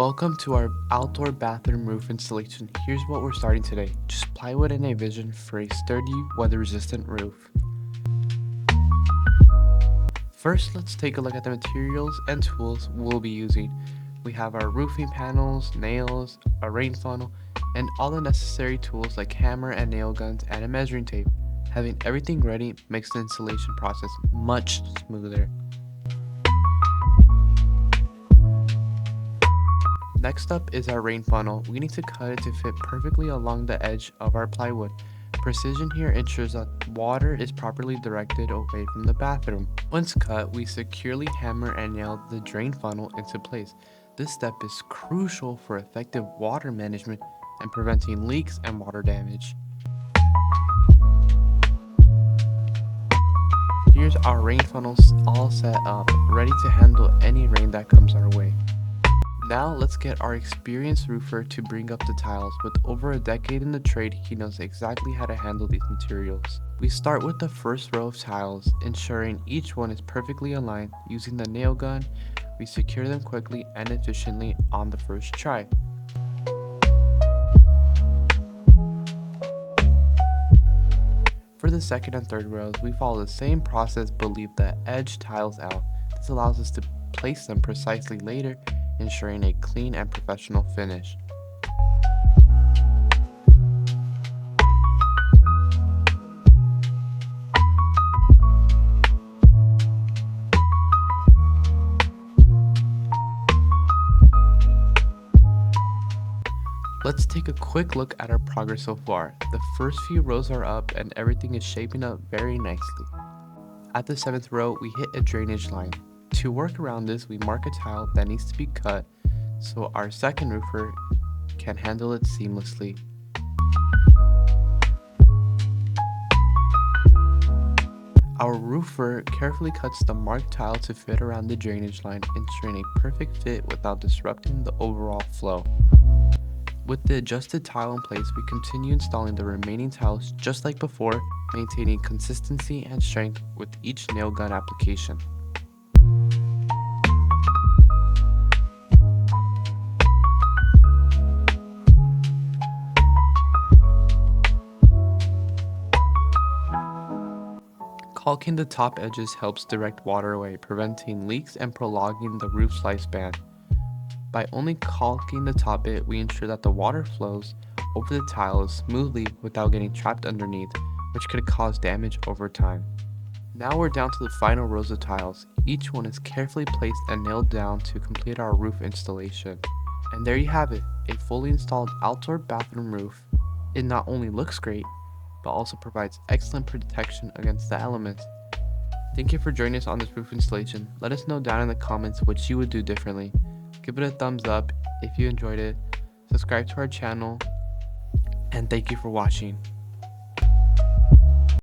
Welcome to our outdoor bathroom roof installation. Here's what we're starting today. Just plywood and a vision for a sturdy, weather-resistant roof. First, let's take a look at the materials and tools we'll be using. We have our roofing panels, nails, a rain funnel, and all the necessary tools like hammer and nail guns and a measuring tape. Having everything ready makes the installation process much smoother. Next up is our rain funnel. We need to cut it to fit perfectly along the edge of our plywood. Precision here ensures that water is properly directed away from the bathroom. Once cut, we securely hammer and nail the drain funnel into place. This step is crucial for effective water management and preventing leaks and water damage. Here's our rain funnels all set up, ready to handle any rain that comes our way. Now let's get our experienced roofer to bring up the tiles. With over a decade in the trade, he knows exactly how to handle these materials. We start with the first row of tiles, ensuring each one is perfectly aligned. Using the nail gun, we secure them quickly and efficiently on the first try. For the second and third rows, we follow the same process but leave the edge tiles out. This allows us to place them precisely later, ensuring a clean and professional finish. Let's take a quick look at our progress so far. The first few rows are up and everything is shaping up very nicely. At the 7th row, we hit a drainage line. To work around this, we mark a tile that needs to be cut so our second roofer can handle it seamlessly. Our roofer carefully cuts the marked tile to fit around the drainage line, ensuring a perfect fit without disrupting the overall flow. With the adjusted tile in place, we continue installing the remaining tiles just like before, maintaining consistency and strength with each nail gun application. Caulking the top edges helps direct water away, preventing leaks and prolonging the roof's lifespan. By only caulking the top bit, we ensure that the water flows over the tiles smoothly without getting trapped underneath, which could cause damage over time. Now we're down to the final rows of tiles. Each one is carefully placed and nailed down to complete our roof installation. And there you have it, a fully installed outdoor bathroom roof. It not only looks great, but also provides excellent protection against the elements. Thank you for joining us on this roof installation. Let us know down in the comments what you would do differently. Give it a thumbs up if you enjoyed it, subscribe to our channel, and thank you for watching.